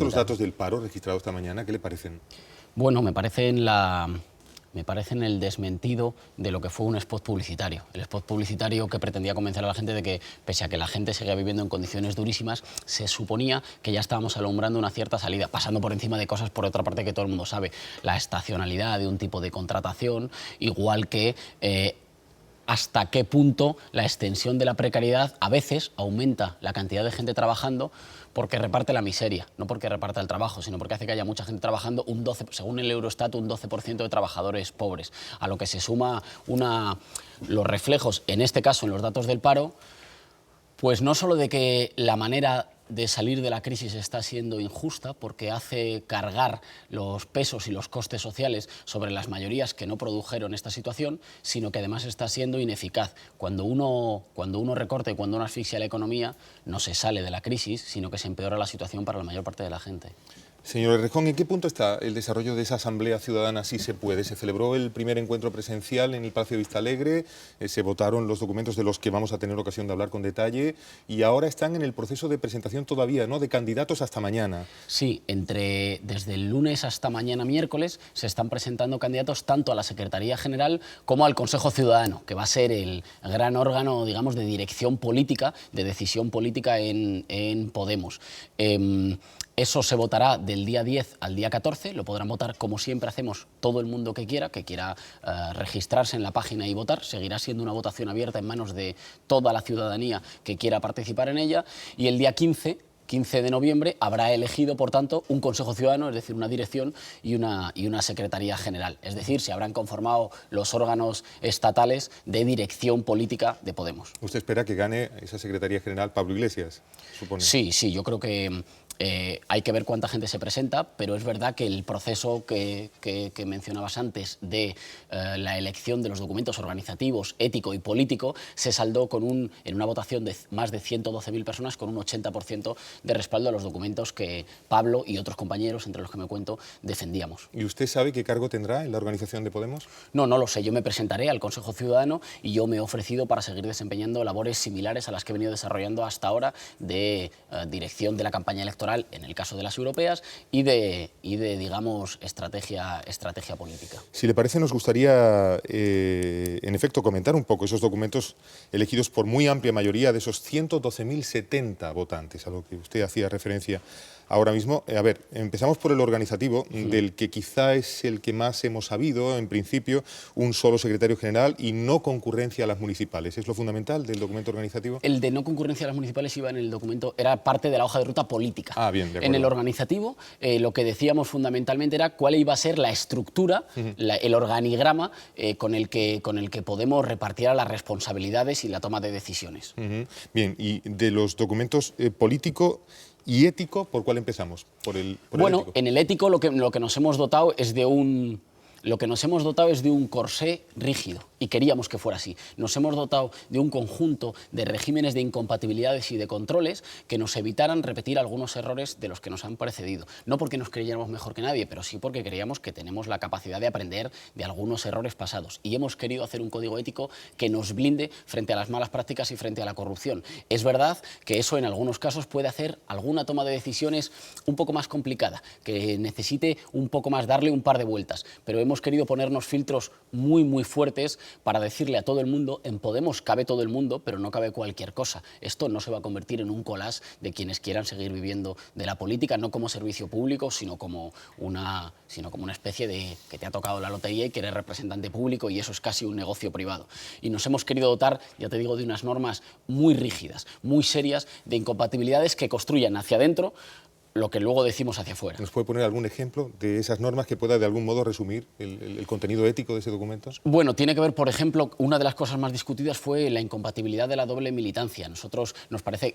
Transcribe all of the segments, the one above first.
visto los datos del paro registrado esta mañana? ¿Qué le parecen? Bueno, me parecen el desmentido de lo que fue un spot publicitario. El spot publicitario que pretendía convencer a la gente de que, pese a que la gente seguía viviendo en condiciones durísimas, se suponía que ya estábamos alumbrando una cierta salida, pasando por encima de cosas, por otra parte, que todo el mundo sabe. La estacionalidad de un tipo de contratación, igual que hasta qué punto la extensión de la precariedad a veces aumenta la cantidad de gente trabajando porque reparte la miseria, no porque reparta el trabajo, sino porque hace que haya mucha gente trabajando, según el Eurostat, un 12% de trabajadores pobres, a lo que se suma los reflejos, en este caso en los datos del paro, pues no solo de que la manera de salir de la crisis está siendo injusta porque hace cargar los pesos y los costes sociales sobre las mayorías que no produjeron esta situación, sino que además está siendo ineficaz. Cuando uno recorta y cuando uno asfixia la economía, no se sale de la crisis, sino que se empeora la situación para la mayor parte de la gente. Señor Errejón, ¿en qué punto está el desarrollo de esa Asamblea Ciudadana Si se puede? Se celebró el primer encuentro presencial en el Palacio de Vistalegre, se votaron los documentos de los que vamos a tener ocasión de hablar con detalle y ahora están en el proceso de presentación todavía, ¿no?, de candidatos hasta mañana. Sí, desde el lunes hasta mañana miércoles se están presentando candidatos tanto a la Secretaría General como al Consejo Ciudadano, que va a ser el gran órgano, digamos, de dirección política, de decisión política en Podemos. Eso se votará del día 10 al día 14, lo podrán votar como siempre hacemos todo el mundo que quiera registrarse en la página y votar. Seguirá siendo una votación abierta en manos de toda la ciudadanía que quiera participar en ella y el día 15 de noviembre habrá elegido, por tanto, un Consejo Ciudadano, es decir, una dirección y una Secretaría General. Es decir, se habrán conformado los órganos estatales de dirección política de Podemos. ¿Usted espera que gane esa Secretaría General Pablo Iglesias, supone? Sí, yo creo que hay que ver cuánta gente se presenta, pero es verdad que el proceso que mencionabas antes de la elección de los documentos organizativos, ético y político se saldó en una votación de más de 112.000 personas con un 80% de respaldo a los documentos que Pablo y otros compañeros, entre los que me cuento, defendíamos. ¿Y usted sabe qué cargo tendrá en la organización de Podemos? No lo sé. Yo me presentaré al Consejo Ciudadano y yo me he ofrecido para seguir desempeñando labores similares a las que he venido desarrollando hasta ahora de dirección de la campaña electoral en el caso de las europeas y de digamos, estrategia política. Si le parece, nos gustaría, en efecto, comentar un poco esos documentos elegidos por muy amplia mayoría de esos 112.070 votantes, a lo que usted hacía referencia ahora mismo. A ver, empezamos por el organizativo, del que quizá es el que más hemos sabido, en principio, un solo secretario general y no concurrencia a las municipales. ¿Es lo fundamental del documento organizativo? El de no concurrencia a las municipales iba en el documento, era parte de la hoja de ruta política. Ah, bien, de acuerdo. En el organizativo, lo que decíamos fundamentalmente era cuál iba a ser la estructura, el organigrama con el que Podemos repartiera las responsabilidades y la toma de decisiones. Bien, y de los documentos político y ético, ¿por cuál empezamos? Bueno, ético. En el ético lo que nos hemos dotado es de un corsé rígido y queríamos que fuera así. Nos hemos dotado de un conjunto de regímenes de incompatibilidades y de controles que nos evitaran repetir algunos errores de los que nos han precedido. No porque nos creyéramos mejor que nadie, pero sí porque creíamos que tenemos la capacidad de aprender de algunos errores pasados. Y hemos querido hacer un código ético que nos blinde frente a las malas prácticas y frente a la corrupción. Es verdad que eso en algunos casos puede hacer alguna toma de decisiones un poco más complicada, que necesite un poco más, darle un par de vueltas, pero hemos querido ponernos filtros muy, muy fuertes para decirle a todo el mundo, en Podemos cabe todo el mundo, pero no cabe cualquier cosa. Esto no se va a convertir en un collage de quienes quieran seguir viviendo de la política, no como servicio público, sino como una especie de que te ha tocado la lotería y que eres representante público y eso es casi un negocio privado. Y nos hemos querido dotar, ya te digo, de unas normas muy rígidas, muy serias, de incompatibilidades que construyan hacia adentro lo que luego decimos hacia afuera. ¿Nos puede poner algún ejemplo de esas normas que pueda de algún modo resumir el contenido ético de ese documento? Bueno, tiene que ver, por ejemplo, una de las cosas más discutidas fue la incompatibilidad de la doble militancia. Nosotros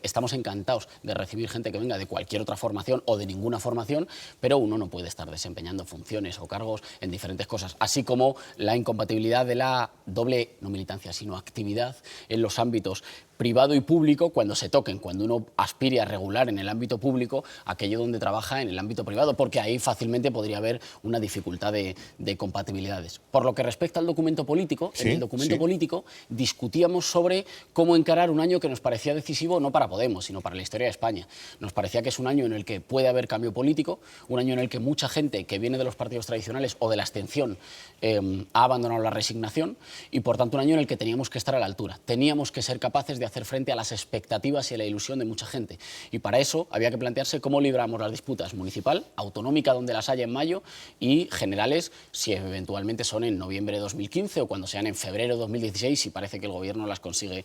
estamos encantados de recibir gente que venga de cualquier otra formación o de ninguna formación, pero uno no puede estar desempeñando funciones o cargos en diferentes cosas, así como la incompatibilidad de la doble, no militancia, sino actividad en los ámbitos privado y público cuando se toquen, cuando uno aspire a regular en el ámbito público aquello donde trabaja en el ámbito privado, porque ahí fácilmente podría haber una dificultad de compatibilidades. Por lo que respecta al documento político, en el documento político discutíamos sobre cómo encarar un año que nos parecía decisivo no para Podemos, sino para la historia de España. Nos parecía que es un año en el que puede haber cambio político, un año en el que mucha gente que viene de los partidos tradicionales o de la abstención ha abandonado la resignación y, por tanto, un año en el que teníamos que estar a la altura. Teníamos que ser capaces de hacer frente a las expectativas y a la ilusión de mucha gente. Y para eso había que plantearse cómo libramos las disputas municipal, autonómica donde las haya en mayo y generales si eventualmente son en noviembre de 2015 o cuando sean en febrero de 2016 si parece que el gobierno las consigue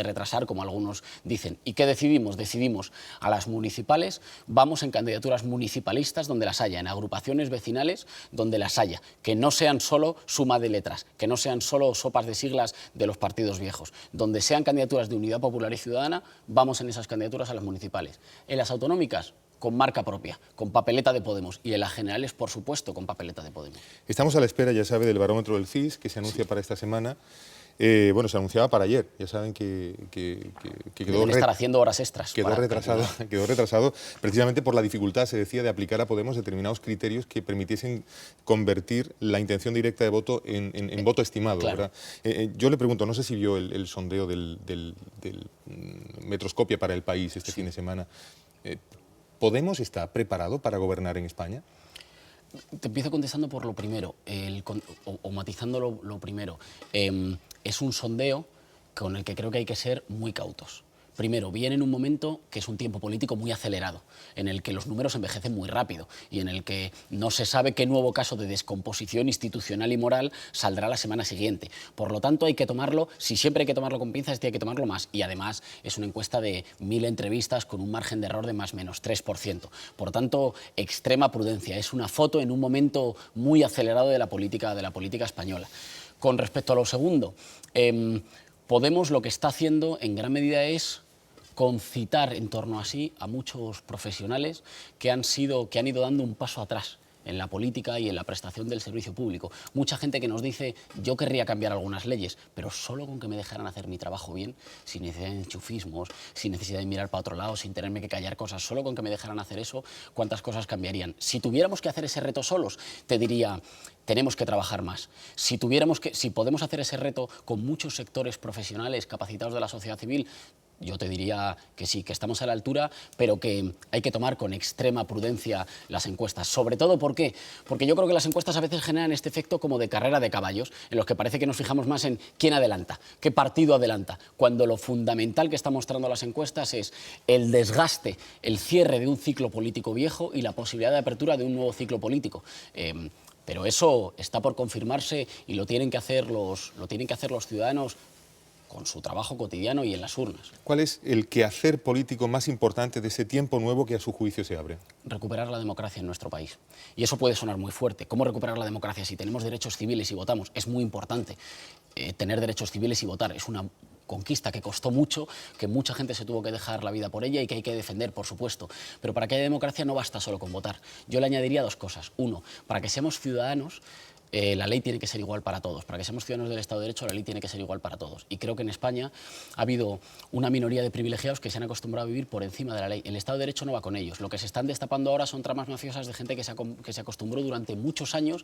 retrasar, como algunos dicen. ¿Y qué decidimos? Decidimos a las municipales, vamos en candidaturas municipalistas donde las haya, en agrupaciones vecinales donde las haya, que no sean solo suma de letras, que no sean solo sopas de siglas de los partidos viejos, donde sean candidaturas de Unidad Popular y Ciudadana, vamos en esas candidaturas a las municipales. En las autonómicas, con marca propia, con papeleta de Podemos, y en las generales, por supuesto, con papeleta de Podemos. Estamos a la espera, ya sabe, del barómetro del CIS, que se anuncia para esta semana. Bueno, se anunciaba para ayer, ya saben que quedó... Deben estar haciendo horas extras. Quedó retrasado precisamente por la dificultad, se decía, de aplicar a Podemos determinados criterios que permitiesen convertir la intención directa de voto en voto estimado. Claro. ¿Verdad? Yo le pregunto, no sé si vio el sondeo del Metroscopia para el País este fin de semana. ¿Podemos está preparado para gobernar en España? Te empiezo contestando por lo primero, o matizando lo primero. Es un sondeo con el que creo que hay que ser muy cautos. Primero, viene en un momento que es un tiempo político muy acelerado, en el que los números envejecen muy rápido y en el que no se sabe qué nuevo caso de descomposición institucional y moral saldrá la semana siguiente. Por lo tanto, hay que tomarlo, si siempre hay que tomarlo con pinzas, hay que tomarlo más. Y además es una encuesta de 1000 entrevistas con un margen de error de más o menos 3%. Por tanto, extrema prudencia. Es una foto en un momento muy acelerado de la política española. Con respecto a lo segundo, Podemos lo que está haciendo en gran medida es concitar en torno a sí a muchos profesionales que han ido dando un paso atrás en la política y en la prestación del servicio público. Mucha gente que nos dice, yo querría cambiar algunas leyes, pero solo con que me dejaran hacer mi trabajo bien, sin necesidad de enchufismos, sin necesidad de mirar para otro lado, sin tenerme que callar cosas, solo con que me dejaran hacer eso, ¿cuántas cosas cambiarían? Si tuviéramos que hacer ese reto solos, te diría, tenemos que trabajar más. Si podemos hacer ese reto con muchos sectores profesionales capacitados de la sociedad civil, yo te diría que sí, que estamos a la altura, pero que hay que tomar con extrema prudencia las encuestas. Sobre todo, ¿por qué? Porque yo creo que las encuestas a veces generan este efecto como de carrera de caballos, en los que parece que nos fijamos más en quién adelanta, qué partido adelanta, cuando lo fundamental que están mostrando las encuestas es el desgaste, el cierre de un ciclo político viejo y la posibilidad de apertura de un nuevo ciclo político. Pero eso está por confirmarse y lo tienen que hacer los ciudadanos con su trabajo cotidiano y en las urnas. ¿Cuál es el quehacer político más importante de ese tiempo nuevo que a su juicio se abre? Recuperar la democracia en nuestro país. Y eso puede sonar muy fuerte. ¿Cómo recuperar la democracia si tenemos derechos civiles y votamos? Es muy importante tener derechos civiles y votar. Es una conquista que costó mucho, que mucha gente se tuvo que dejar la vida por ella y que hay que defender, por supuesto. Pero para que haya democracia no basta solo con votar. Yo le añadiría dos cosas. Uno, para que seamos ciudadanos, la ley tiene que ser igual para todos. Para que seamos ciudadanos del Estado de Derecho, la ley tiene que ser igual para todos. Y creo que en España ha habido una minoría de privilegiados que se han acostumbrado a vivir por encima de la ley. El Estado de Derecho no va con ellos. Lo que se están destapando ahora son tramas mafiosas de gente que se acostumbró durante muchos años,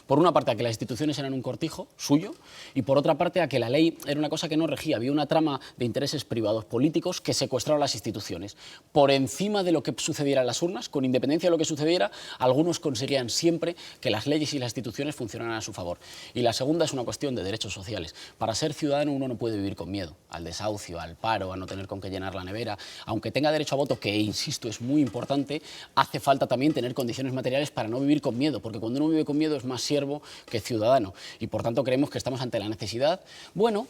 por una parte, a que las instituciones eran un cortijo suyo y por otra parte, a que la ley era una cosa que no regía. Había una trama de intereses privados políticos que secuestraron las instituciones. Por encima de lo que sucediera en las urnas, con independencia de lo que sucediera, algunos conseguían siempre que las leyes y las instituciones funcionaran a su favor. Y la segunda es una cuestión de derechos sociales. Para ser ciudadano uno no puede vivir con miedo al desahucio, al paro, a no tener con qué llenar la nevera. Aunque tenga derecho a voto, que insisto es muy importante, hace falta también tener condiciones materiales para no vivir con miedo, porque cuando uno vive con miedo es más siervo que ciudadano. Y por tanto creemos que estamos ante la necesidad, bueno,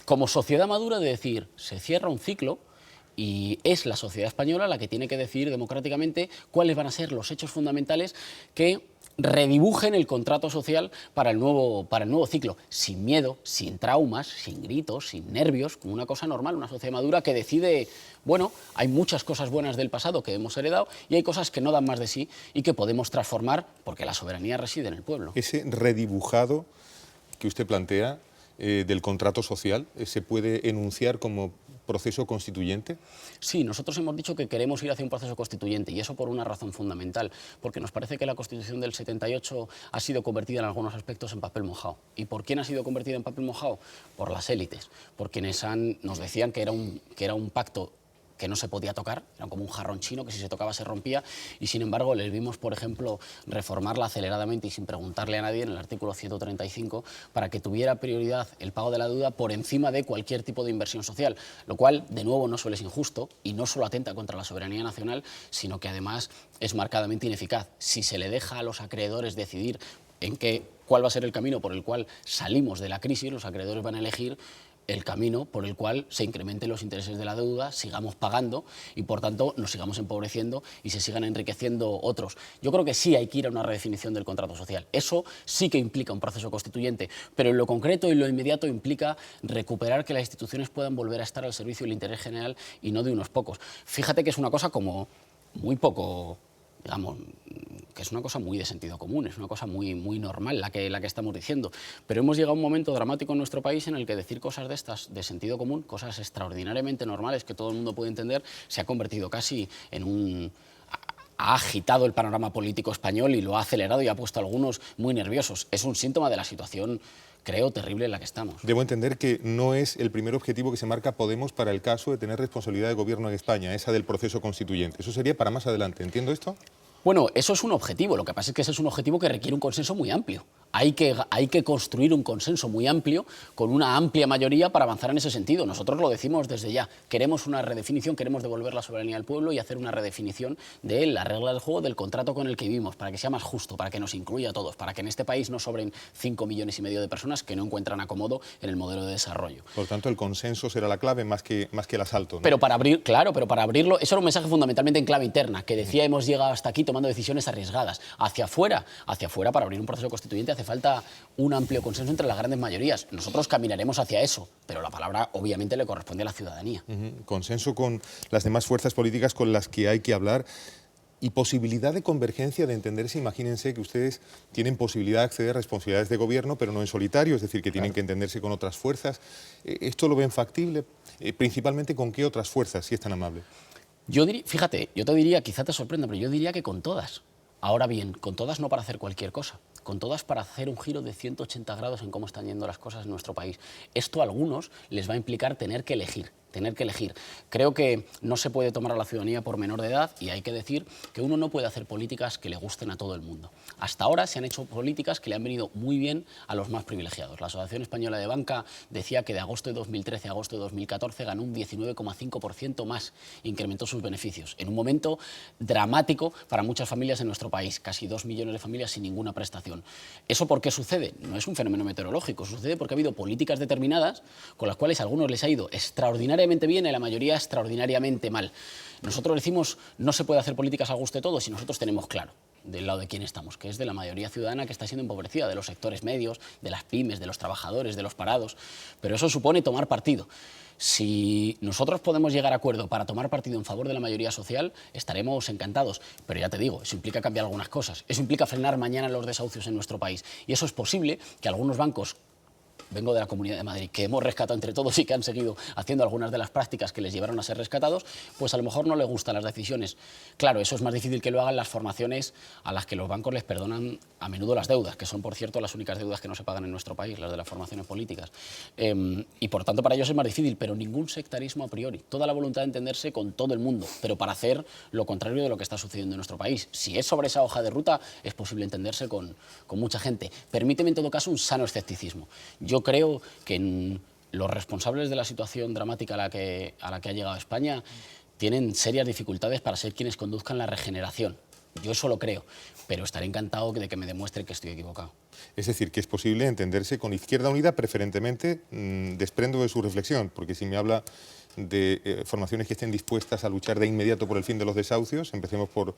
como sociedad madura, de decir, se cierra un ciclo. Y es la sociedad española la que tiene que decidir democráticamente cuáles van a ser los hechos fundamentales que redibujen el contrato social para el nuevo ciclo, sin miedo, sin traumas, sin gritos, sin nervios, como una cosa normal, una sociedad madura que decide, bueno, hay muchas cosas buenas del pasado que hemos heredado y hay cosas que no dan más de sí y que podemos transformar porque la soberanía reside en el pueblo. Ese redibujado que usted plantea del contrato social se puede enunciar como proceso constituyente? Sí, nosotros hemos dicho que queremos ir hacia un proceso constituyente y eso por una razón fundamental, porque nos parece que la Constitución del 78 ha sido convertida en algunos aspectos en papel mojado. ¿Y por quién ha sido convertida en papel mojado? Por las élites, por quienes nos decían que era un pacto que no se podía tocar, era como un jarrón chino que si se tocaba se rompía, y sin embargo les vimos, por ejemplo, reformarla aceleradamente y sin preguntarle a nadie en el artículo 135 para que tuviera prioridad el pago de la deuda por encima de cualquier tipo de inversión social, lo cual, de nuevo, no solo es injusto y no solo atenta contra la soberanía nacional, sino que además es marcadamente ineficaz. Si se le deja a los acreedores decidir cuál va a ser el camino por el cual salimos de la crisis, los acreedores van a elegir el camino por el cual se incrementen los intereses de la deuda, sigamos pagando y, por tanto, nos sigamos empobreciendo y se sigan enriqueciendo otros. Yo creo que sí hay que ir a una redefinición del contrato social. Eso sí que implica un proceso constituyente, pero en lo concreto y en lo inmediato implica recuperar que las instituciones puedan volver a estar al servicio del interés general y no de unos pocos. Fíjate que es una cosa como muy poco, digamos, que es una cosa muy de sentido común, es una cosa muy normal la que estamos diciendo. Pero hemos llegado a un momento dramático en nuestro país en el que decir cosas de estas, de sentido común, cosas extraordinariamente normales que todo el mundo puede entender, se ha convertido casi en un... ha agitado el panorama político español y lo ha acelerado y ha puesto a algunos muy nerviosos. Es un síntoma de la situación, creo, terrible en la que estamos. Debo entender que no es el primer objetivo que se marca Podemos para el caso de tener responsabilidad de gobierno en España, esa del proceso constituyente. Eso sería para más adelante, ¿entiendo esto? Bueno, eso es un objetivo, lo que pasa es que ese es un objetivo que requiere un consenso muy amplio. Hay que construir un consenso muy amplio, con una amplia mayoría para avanzar en ese sentido. Nosotros lo decimos desde ya, queremos una redefinición, queremos devolver la soberanía al pueblo y hacer una redefinición de la regla del juego, del contrato con el que vivimos, para que sea más justo, para que nos incluya a todos, para que en este país no sobren 5,5 millones de personas que no encuentran acomodo en el modelo de desarrollo. Por tanto, el consenso será la clave más que el asalto, ¿no? Pero para abrirlo, eso era un mensaje fundamentalmente en clave interna, que decía hemos llegado hasta aquí tomando decisiones arriesgadas. Hacia afuera, para abrir un proceso constituyente hace falta un amplio consenso entre las grandes mayorías. Nosotros caminaremos hacia eso, pero la palabra obviamente le corresponde a la ciudadanía. Consenso con las demás fuerzas políticas con las que hay que hablar y posibilidad de convergencia, de entenderse. Imagínense que ustedes tienen posibilidad de acceder a responsabilidades de gobierno, pero no en solitario, es decir, que tienen que entenderse con otras fuerzas. ¿Esto lo ven factible? Principalmente, ¿con qué otras fuerzas, si es tan amable? Fíjate, yo te diría, quizá te sorprenda, pero yo diría que con todas. Ahora bien, con todas no para hacer cualquier cosa, con todas para hacer un giro de 180 grados en cómo están yendo las cosas en nuestro país. Esto a algunos les va a implicar tener que elegir. Creo que no se puede tomar a la ciudadanía por menor de edad y hay que decir que uno no puede hacer políticas que le gusten a todo el mundo. Hasta ahora se han hecho políticas que le han venido muy bien a los más privilegiados. La Asociación Española de Banca decía que de agosto de 2013 a agosto de 2014 ganó un 19,5% más, incrementó sus beneficios, en un momento dramático para muchas familias en nuestro país, casi 2 millones de familias sin ninguna prestación. ¿Eso por qué sucede? No es un fenómeno meteorológico, sucede porque ha habido políticas determinadas con las cuales a algunos les ha ido extraordinariamente bien y a la mayoría extraordinariamente mal. Nosotros decimos no se puede hacer políticas al gusto de todos y nosotros tenemos claro del lado de quién estamos, que es de la mayoría ciudadana que está siendo empobrecida, de los sectores medios, de las pymes, de los trabajadores, de los parados, pero eso supone tomar partido. Si nosotros podemos llegar a acuerdo para tomar partido en favor de la mayoría social, estaremos encantados. Pero ya te digo, eso implica cambiar algunas cosas. Eso implica frenar mañana los desahucios en nuestro país. Y eso es posible que algunos bancos, vengo de la Comunidad de Madrid, que hemos rescatado entre todos y que han seguido haciendo algunas de las prácticas que les llevaron a ser rescatados, pues a lo mejor no les gustan las decisiones. Claro, eso es más difícil que lo hagan las formaciones a las que los bancos les perdonan a menudo las deudas, que son, por cierto, las únicas deudas que no se pagan en nuestro país, las de las formaciones políticas. Y, por tanto, para ellos es más difícil, pero ningún sectarismo a priori. Toda la voluntad de entenderse con todo el mundo, pero para hacer lo contrario de lo que está sucediendo en nuestro país. Si es sobre esa hoja de ruta, es posible entenderse con mucha gente. Permíteme, en todo caso, un sano escepticismo. Yo creo que los responsables de la situación dramática a la que ha llegado España tienen serias dificultades para ser quienes conduzcan la regeneración. Yo eso lo creo, pero estaré encantado de que me demuestre que estoy equivocado. Es decir, que es posible entenderse con Izquierda Unida preferentemente, desprendo de su reflexión, porque si me habla de formaciones que estén dispuestas a luchar de inmediato por el fin de los desahucios. Empecemos por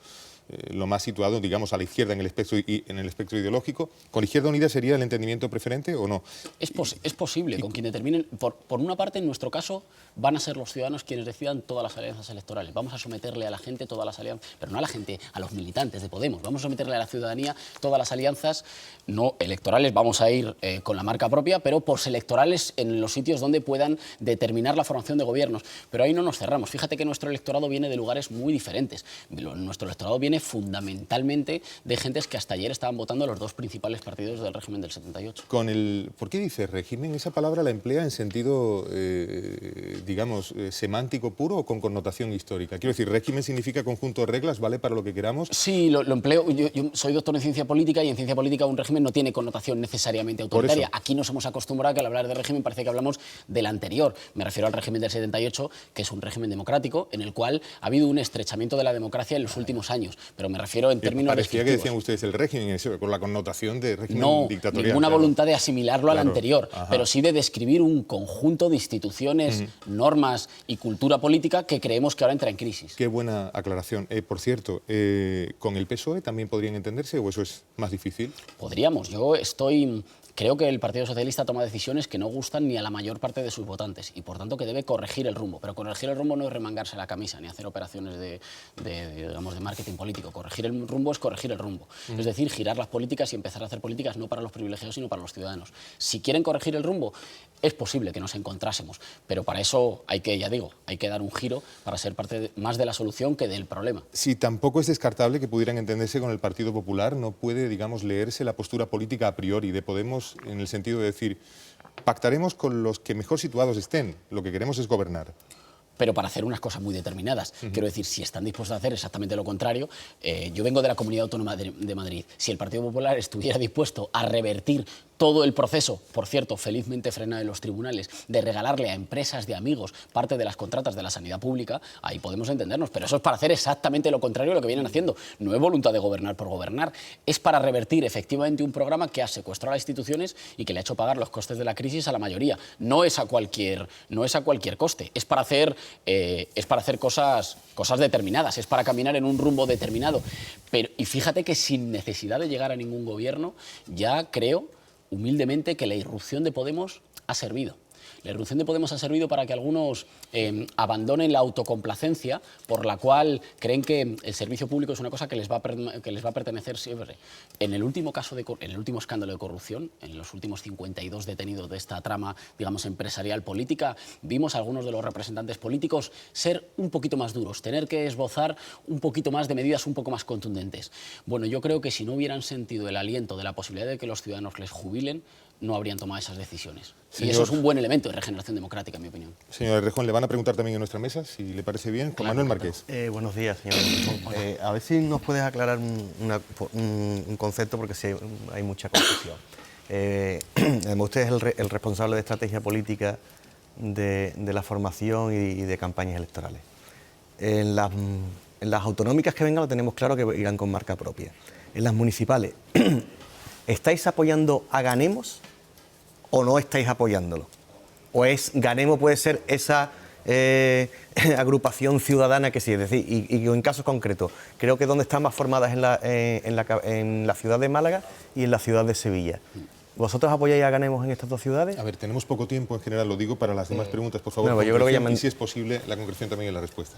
lo más situado, digamos, a la izquierda en el espectro ideológico. ¿Con Izquierda Unida sería el entendimiento preferente o no? Es posible, con quien determinen. Por una parte, en nuestro caso, van a ser los ciudadanos quienes decidan todas las alianzas electorales. Vamos a someterle a la gente todas las alianzas, pero no a la gente, a los militantes de Podemos. Vamos a someterle a la ciudadanía todas las alianzas no electorales. Vamos a ir con la marca propia, pero postelectorales en los sitios donde puedan determinar la formación de gobiernos. Pero ahí no nos cerramos. Fíjate que nuestro electorado viene de lugares muy diferentes. Nuestro electorado viene fundamentalmente de gentes que hasta ayer estaban votando los dos principales partidos del régimen del 78. ¿Por qué dice régimen? ¿Esa palabra la emplea en sentido, digamos, semántico puro o con connotación histórica? Quiero decir, régimen significa conjunto de reglas, ¿vale para lo que queramos? Sí, lo empleo. Yo soy doctor en ciencia política y en ciencia política un régimen no tiene connotación necesariamente autoritaria. Aquí nos hemos acostumbrado a que al hablar de régimen parece que hablamos del anterior. Me refiero al régimen del 78, que es un régimen democrático en el cual ha habido un estrechamiento de la democracia en los últimos años. Pero me refiero en términos parecía que decían ustedes el régimen, con la connotación de régimen dictatorial. No, ninguna voluntad de asimilarlo al anterior, Ajá. pero sí de describir un conjunto de instituciones, normas y cultura política que creemos que ahora entra en crisis. Qué buena aclaración. Por cierto, ¿con el PSOE también podrían entenderse o eso es más difícil? Podríamos. Creo que el Partido Socialista toma decisiones que no gustan ni a la mayor parte de sus votantes y, por tanto, que debe corregir el rumbo. Pero corregir el rumbo no es remangarse la camisa ni hacer operaciones de marketing político. Corregir el rumbo es corregir el rumbo. Es decir, girar las políticas y empezar a hacer políticas no para los privilegiados, sino para los ciudadanos. Si quieren corregir el rumbo, es posible que nos encontrásemos. Pero para eso hay que dar un giro para ser parte más de la solución que del problema. Si tampoco es descartable que pudieran entenderse con el Partido Popular, no puede, digamos, leerse la postura política a priori de Podemos en el sentido de decir, pactaremos con los que mejor situados estén, lo que queremos es gobernar. Pero para hacer unas cosas muy determinadas. Quiero decir, si están dispuestos a hacer exactamente lo contrario, yo vengo de la Comunidad Autónoma de Madrid. Si el Partido Popular estuviera dispuesto a revertir todo el proceso, por cierto, felizmente frenado en los tribunales, de regalarle a empresas de amigos parte de las contratas de la sanidad pública, ahí podemos entendernos. Pero eso es para hacer exactamente lo contrario de lo que vienen haciendo. No es voluntad de gobernar por gobernar, es para revertir efectivamente un programa que ha secuestrado a las instituciones y que le ha hecho pagar los costes de la crisis a la mayoría. No es a cualquier coste, es para hacer cosas determinadas, es para caminar en un rumbo determinado. Y fíjate que sin necesidad de llegar a ningún gobierno, ya creo humildemente que la irrupción de Podemos ha servido. La irrupción de Podemos ha servido para que algunos abandonen la autocomplacencia por la cual creen que el servicio público es una cosa que les va a pertenecer siempre. En el último escándalo de corrupción, en los últimos 52 detenidos de esta trama, digamos, empresarial política, vimos a algunos de los representantes políticos ser un poquito más duros, tener que esbozar un poquito más de medidas un poco más contundentes. Bueno, yo creo que si no hubieran sentido el aliento de la posibilidad de que los ciudadanos les jubilen, no habrían tomado esas decisiones. Y eso es un buen elemento de regeneración democrática, en mi opinión. Señor Errejón, le van a preguntar también en nuestra mesa, si le parece bien. Juan Manuel Márquez. Buenos días, señor Errejón. A ver si nos puedes aclarar un concepto, porque sí, hay mucha confusión. Además, usted es el responsable de estrategia política de la formación y de campañas electorales. En las autonómicas que vengan lo tenemos claro que irán con marca propia. En las municipales, ¿estáis apoyando a Ganemos o no estáis apoyándolo? ¿O Ganemos puede ser esa agrupación ciudadana que sí? Es decir, y en casos concretos, creo que donde están más formadas en la ciudad de Málaga y en la ciudad de Sevilla. ¿Vosotros apoyáis a Ganemos en estas dos ciudades? A ver, tenemos poco tiempo en general, lo digo para las demás preguntas, por favor. Yo creo que y si es posible, la concreción también en la respuesta.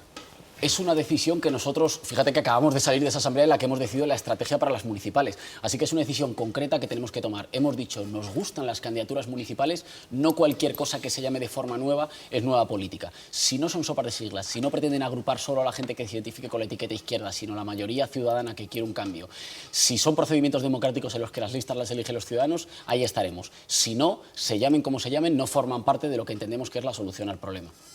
Es una decisión que nosotros, fíjate que acabamos de salir de esa asamblea en la que hemos decidido la estrategia para las municipales. Así que es una decisión concreta que tenemos que tomar. Hemos dicho, nos gustan las candidaturas municipales, no cualquier cosa que se llame de forma nueva es nueva política. Si no son sopas de siglas, si no pretenden agrupar solo a la gente que se identifique con la etiqueta izquierda, sino la mayoría ciudadana que quiere un cambio, si son procedimientos democráticos en los que las listas las eligen los ciudadanos, ahí estaremos. Si no, se llamen como se llamen, no forman parte de lo que entendemos que es la solución al problema.